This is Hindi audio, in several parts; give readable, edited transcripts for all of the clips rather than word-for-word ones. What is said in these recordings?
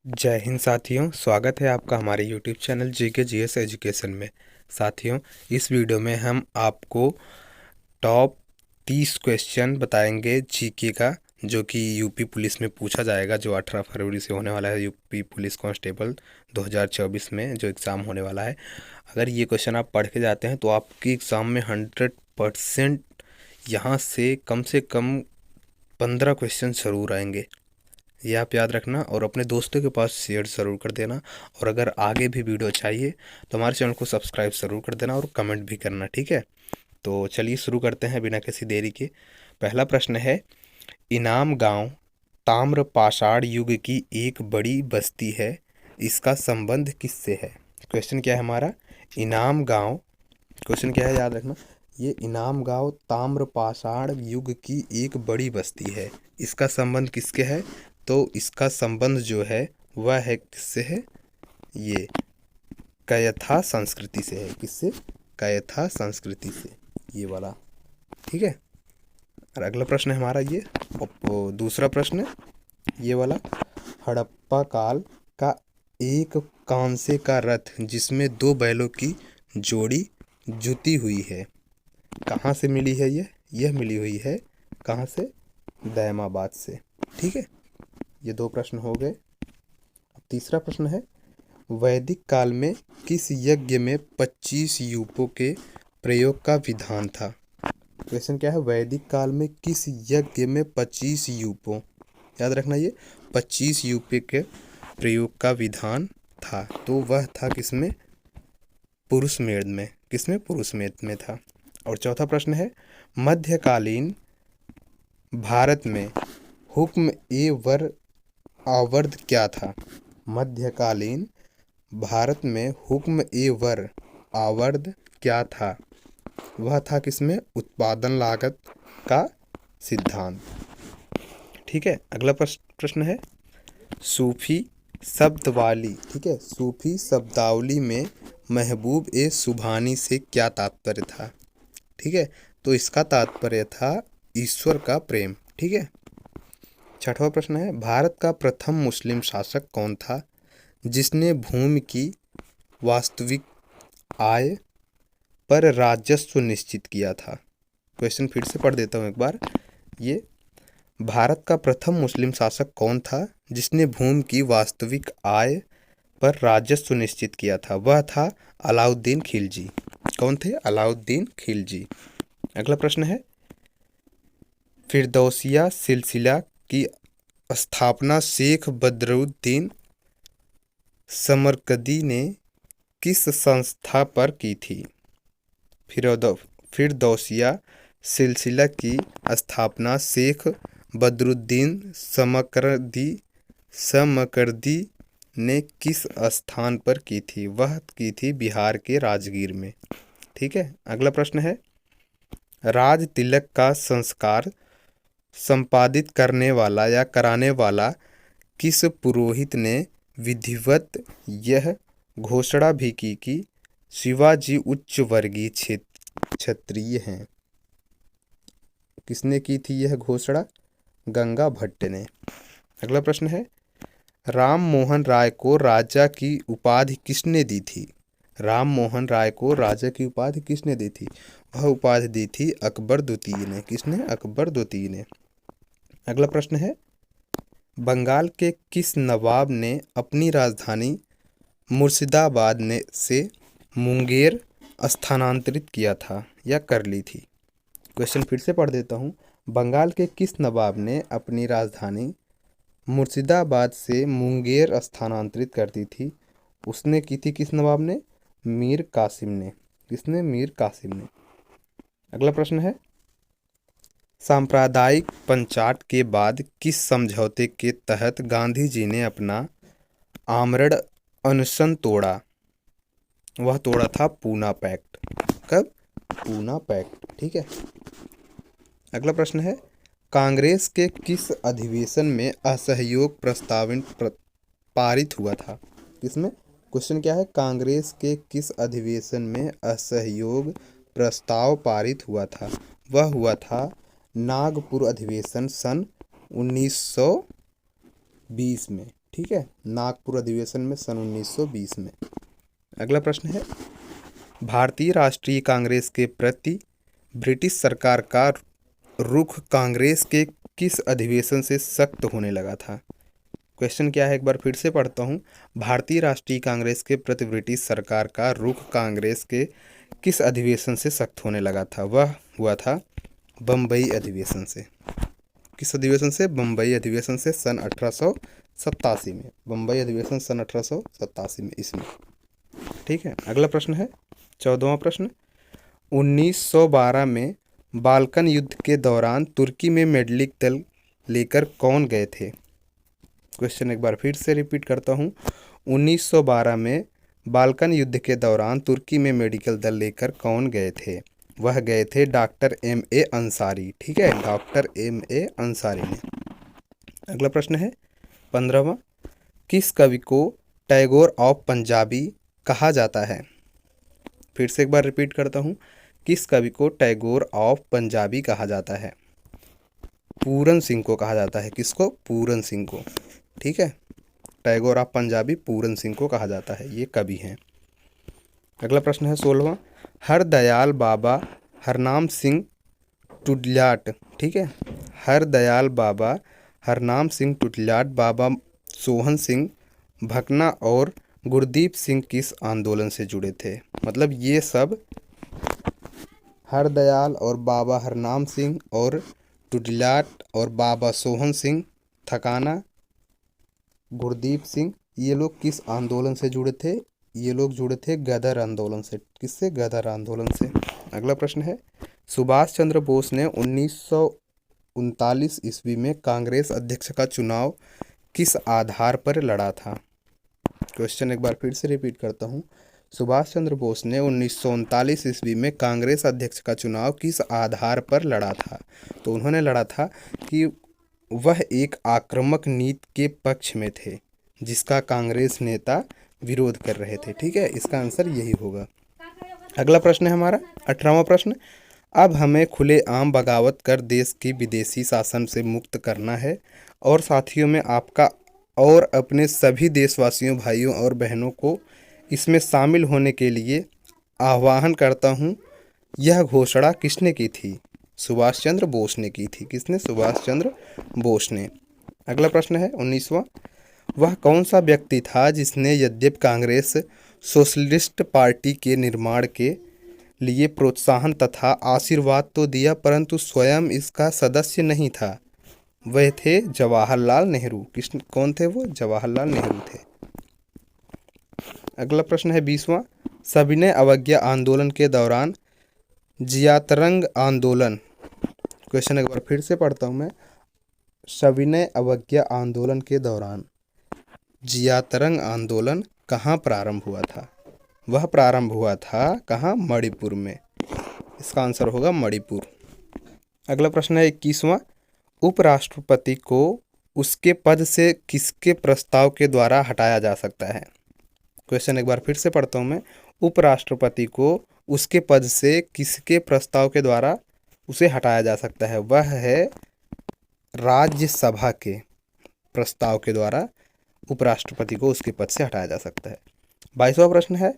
जय हिंद साथियों, स्वागत है आपका हमारे YouTube channel GK GS education में। साथियों, इस वीडियो में हम आपको टॉप 30 क्वेश्चन बताएंगे जीके का, जो कि यूपी पुलिस में पूछा जाएगा, जो 18 फरवरी से होने वाला है। यूपी पुलिस कांस्टेबल 2024 में जो एग्ज़ाम होने वाला है, अगर ये क्वेश्चन आप पढ़ के जाते हैं तो आपकी एग्ज़ाम में 100% यहाँ से कम 15 क्वेश्चन ज़रूर आएंगे। ये आप याद रखना और अपने दोस्तों के पास शेयर ज़रूर कर देना। और अगर आगे भी वीडियो चाहिए तो हमारे चैनल को सब्सक्राइब ज़रूर कर देना और कमेंट भी करना, ठीक है। तो चलिए शुरू करते हैं बिना किसी देरी के। पहला प्रश्न है, इनाम गांव ताम्र पाषाण युग की एक बड़ी बस्ती है, इसका संबंध किससे है। क्वेश्चन क्या है हमारा, इनाम गांव, क्वेश्चन क्या है याद रखना, ये इनाम गांव ताम्र पाषाण युग की एक बड़ी बस्ती है, इसका संबंध किसके है। तो इसका संबंध जो है वह है किससे है, ये कयथा संस्कृति से है। किससे, कयथा संस्कृति से, ये वाला, ठीक है। और अगला प्रश्न है हमारा ये, दूसरा प्रश्न ये वाला, हड़प्पा काल का एक कांसे का रथ जिसमें 2 बैलों की जोड़ी जुती हुई है, कहाँ से मिली है यह मिली हुई है कहाँ से, दैमाबाद से, ठीक है। ये 2 प्रश्न हो गए। अब तीसरा प्रश्न है, वैदिक काल में किस यज्ञ में 25 यूपों के प्रयोग का विधान था। क्वेश्चन क्या है, वैदिक काल में किस यज्ञ में 25 यूपों, याद रखना ये 25 यूपे के प्रयोग का विधान था। तो वह था किसमें, पुरुषमेध में। किसमें, पुरुषमेध में था। और चौथा प्रश्न है, मध्यकालीन भारत में हुक्म ए वर आवर्त क्या था। मध्यकालीन भारत में हुक्म ए वर आवर्त क्या था, वह था किसमें, उत्पादन लागत का सिद्धांत, ठीक है। अगला प्रश्न है, सूफी शब्दावली, ठीक है, सूफी शब्दावली में महबूब ए सुभानी से क्या तात्पर्य था, ठीक है। तो इसका तात्पर्य था ईश्वर का प्रेम, ठीक है। छठवां प्रश्न है, भारत का प्रथम मुस्लिम शासक कौन था जिसने भूमि की वास्तविक आय पर राजस्व निश्चित किया था। क्वेश्चन फिर से पढ़ देता हूँ एक बार, ये भारत का प्रथम मुस्लिम शासक कौन था जिसने भूमि की वास्तविक आय पर राजस्व निश्चित किया था, वह था अलाउद्दीन खिलजी। कौन थे, अलाउद्दीन खिलजी। अगला प्रश्न है, फिरदौसिया सिलसिला की स्थापना शेख बदरुद्दीन समरकंदी ने किस संस्था पर की थी। फिरदौसिया सिलसिला की स्थापना शेख बदरुद्दीन समरकंदी ने किस स्थान पर की थी, वह की थी बिहार के राजगीर में, ठीक है। अगला प्रश्न है, राज तिलक का संस्कार संपादित करने वाला या कराने वाला किस पुरोहित ने विधिवत यह घोषणा भी की कि शिवाजी उच्च वर्गीय क्षत्रिय हैं। किसने की थी यह घोषणा, गंगा भट्ट ने। अगला प्रश्न है, राम मोहन राय को राजा की उपाधि किसने दी थी। राम मोहन राय को राजा की उपाधि किसने दी थी, वह उपाधि दी थी अकबर द्वितीय ने। किसने, अकबर द्वितीय ने। अगला प्रश्न है, बंगाल के किस नवाब ने अपनी राजधानी मुर्शिदाबाद से मुंगेर स्थानांतरित किया था या कर ली थी। क्वेश्चन फिर से पढ़ देता हूँ, बंगाल के किस नवाब ने अपनी राजधानी मुर्शिदाबाद से मुंगेर स्थानांतरित कर दी थी, उसने की थी किस नवाब ने, मीर कासिम ने। किसने, मीर कासिम ने। अगला प्रश्न है, सांप्रदायिक पंचाट के बाद किस समझौते के तहत गांधी जी ने अपना आमरण अनशन तोड़ा, वह तोड़ा था पूना पैक्ट। कब, पूना पैक्ट, ठीक है। अगला प्रश्न है, कांग्रेस के किस अधिवेशन में असहयोग प्रस्ताव पारित हुआ था। किसमें, क्वेश्चन क्या है, कांग्रेस के किस अधिवेशन में असहयोग प्रस्ताव पारित हुआ था, वह हुआ था नागपुर अधिवेशन सन 1920 में। ठीक है, नागपुर अधिवेशन में सन 1920 में। अगला प्रश्न है, भारतीय राष्ट्रीय कांग्रेस के प्रति ब्रिटिश सरकार का रुख कांग्रेस के किस अधिवेशन से सख्त होने लगा था? क्वेश्चन क्या है, एक बार फिर से पढ़ता हूँ। भारतीय राष्ट्रीय कांग्रेस के प्रति ब्रिटिश सरकार का रुख कांग्रेस के किस अधिवेशन से सख्त होने लगा था? वह हुआ था बम्बई अधिवेशन से। किस अधिवेशन से? बम्बई अधिवेशन से सन 1887 में। बम्बई अधिवेशन सन 1887 में इसमें। ठीक है, अगला प्रश्न है 14वां प्रश्न, 1912 में बाल्कन युद्ध के दौरान तुर्की में मेंडलिक दल लेकर कौन गए थे? क्वेश्चन एक बार फिर से रिपीट करता हूँ। 1912 में बाल्कन युद्ध के दौरान तुर्की में मेडिकल दल लेकर कौन गए थे? वह गए थे डॉक्टर M.A. अंसारी। ठीक है, डॉक्टर M.A. अंसारी ने। अगला प्रश्न है 15वां, किस कवि को टैगोर ऑफ पंजाबी कहा जाता है? फिर से एक बार रिपीट करता हूँ, किस कवि को टैगोर ऑफ पंजाबी कहा जाता है? पूरन सिंह को कहा जाता है। किसको? पूरन सिंह को। ठीक है, टैगोर ऑफ पंजाबी पूरन सिंह को कहा जाता है, ये कवि हैं। अगला प्रश्न है 16वां, हरदयाल बाबा हरनाम सिंह टुडलाट। ठीक है, हरदयाल बाबा हरनाम सिंह टुडलाट, बाबा सोहन सिंह भकना और गुरदीप सिंह किस आंदोलन से जुड़े थे? मतलब ये सब हरदयाल और बाबा हरनाम सिंह और टुडलाट और बाबा सोहन सिंह थकाना, गुरदीप सिंह, ये लोग किस आंदोलन से जुड़े थे? ये लोग जुड़े थे गदर आंदोलन से। किससे? गदर आंदोलन से। अगला प्रश्न है, सुभाष चंद्र बोस ने 1939 ईस्वी में कांग्रेस अध्यक्ष का चुनाव किस आधार पर लड़ा था? क्वेश्चन एक बार फिर से रिपीट करता हूँ। सुभाष चंद्र बोस ने 1939 ईस्वी में कांग्रेस अध्यक्ष का चुनाव किस आधार पर लड़ा था? तो उन्होंने लड़ा था कि वह एक आक्रामक नीति के पक्ष में थे जिसका कांग्रेस नेता विरोध कर रहे थे। ठीक है, इसका आंसर यही होगा। अगला प्रश्न है हमारा 18वां प्रश्न, अब हमें खुलेआम बगावत कर देश की विदेशी शासन से मुक्त करना है और साथियों में आपका और अपने सभी देशवासियों भाइयों और बहनों को इसमें शामिल होने के लिए आह्वान करता हूँ। यह घोषणा किसने की थी? सुभाष चंद्र बोस ने की थी। किसने? सुभाष चंद्र बोस ने। अगला प्रश्न है 19वां, वह कौन सा व्यक्ति था जिसने यद्यपि कांग्रेस सोशलिस्ट पार्टी के निर्माण के लिए प्रोत्साहन तथा आशीर्वाद तो दिया परंतु स्वयं इसका सदस्य नहीं था? वह थे जवाहरलाल नेहरू। कौन थे वो? जवाहरलाल नेहरू थे। अगला प्रश्न है 20वां, सविनय अवज्ञा आंदोलन के दौरान जियातरंग आंदोलन। क्वेश्चन एक बार फिर से पढ़ता हूँ मैं। सविनय अवज्ञा आंदोलन के दौरान जियातरंग आंदोलन कहाँ प्रारंभ हुआ था? वह प्रारंभ हुआ था कहाँ? मणिपुर में। इसका आंसर होगा मणिपुर। अगला प्रश्न है 21वां, उपराष्ट्रपति को उसके पद से किसके प्रस्ताव के द्वारा हटाया जा सकता है? क्वेश्चन एक बार फिर से पढ़ता हूँ मैं। उपराष्ट्रपति को उसके पद से किसके प्रस्ताव के द्वारा उसे हटाया जा सकता है? वह है राज्यसभा के प्रस्ताव के द्वारा उपराष्ट्रपति को उसके पद से हटाया जा सकता है। 22वां प्रश्न है,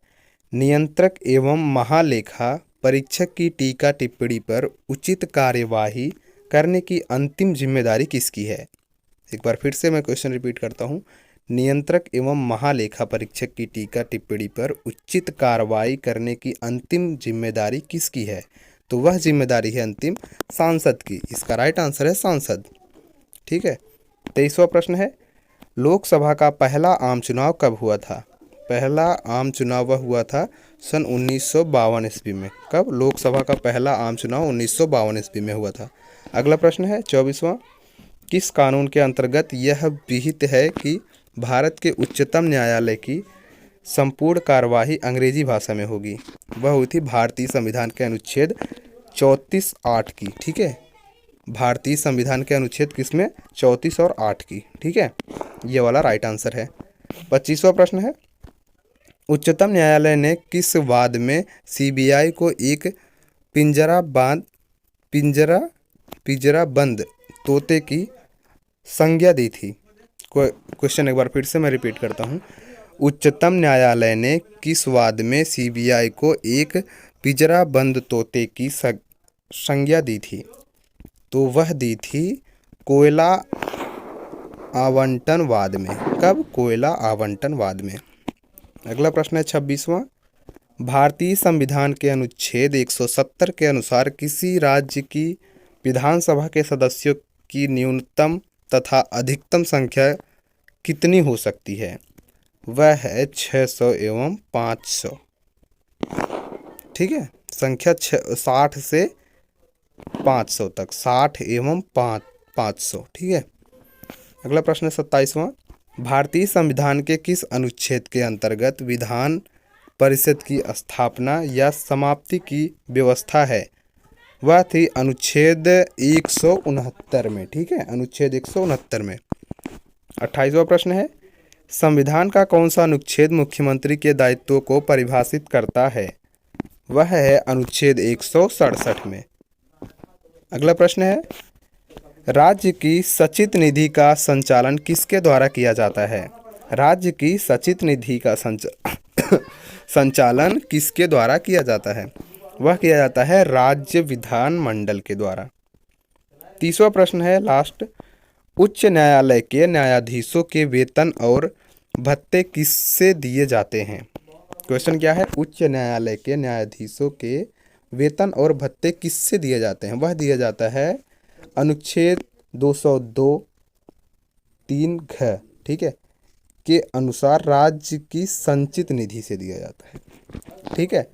नियंत्रक एवं महालेखा परीक्षक की टीका टिप्पणी पर उचित कार्यवाही करने की अंतिम जिम्मेदारी किसकी है? एक बार फिर से मैं क्वेश्चन रिपीट करता हूँ। नियंत्रक एवं महालेखा परीक्षक की टीका टिप्पणी पर उचित कार्रवाई करने की अंतिम जिम्मेदारी किसकी है? तो वह जिम्मेदारी है अंतिम सांसद की। इसका राइट आंसर है सांसद। ठीक है, 23वां प्रश्न है, लोकसभा का पहला आम चुनाव कब हुआ था? पहला आम चुनाव वह हुआ था सन 1952 ईस्वी में। कब? लोकसभा का पहला आम चुनाव 1952 ईस्वी में हुआ था। अगला प्रश्न है 24वां, किस कानून के अंतर्गत यह विहित है कि भारत के उच्चतम न्यायालय की संपूर्ण कार्यवाही अंग्रेजी भाषा में होगी? वह हुई थी भारतीय संविधान के अनुच्छेद 34(8) की। ठीक है, भारतीय संविधान के अनुच्छेद किसमें? 34 और 8 की। ठीक है, ये वाला राइट आंसर है। 25वां प्रश्न है, उच्चतम न्यायालय ने किस वाद में सीबीआई को एक पिंजरा बंद तोते की संज्ञा दी थी? क्वेश्चन एक बार फिर से मैं रिपीट करता हूँ। उच्चतम न्यायालय ने किस वाद में सीबीआई को एक पिंजरा बंद तोते की संज्ञा दी थी? तो वह दी थी कोयला आवंटन वाद में। कब? कोयला आवंटन वाद में। अगला प्रश्न है 26वां। भारतीय संविधान के अनुच्छेद 170 के अनुसार किसी राज्य की विधानसभा के सदस्यों की न्यूनतम तथा अधिकतम संख्या कितनी हो सकती है? वह है 600 एवं 500। ठीक है, संख्या 60 से 500 तक, 60 एवं 500। ठीक है। अगला प्रश्न है 27वां। भारतीय संविधान के किस अनुच्छेद के अंतर्गत विधान परिषद की स्थापना या समाप्ति की व्यवस्था है? वह थी अनुच्छेद 169 में। ठीक है, अनुच्छेद 169 में। 28वां प्रश्न है, संविधान का कौन सा अनुच्छेद मुख्यमंत्री के दायित्वों को परिभाषित करता है? वह है अनुच्छेद 167 में। अगला प्रश्न है, राज्य की संचित निधि का संचालन किसके द्वारा किया जाता है? राज्य की संचित निधि का संचालन किसके द्वारा किया जाता है? वह किया जाता है राज्य विधानमंडल के द्वारा। 30वां प्रश्न है लास्ट, उच्च न्यायालय के न्यायाधीशों के वेतन और भत्ते किससे दिए जाते हैं? क्वेश्चन क्या है? उच्च न्यायालय के न्यायाधीशों के वेतन और भत्ते किससे दिए जाते हैं? वह दिया जाता है अनुच्छेद 202(3) घ, ठीक है, के अनुसार राज्य की संचित निधि से दिया जाता है। ठीक है।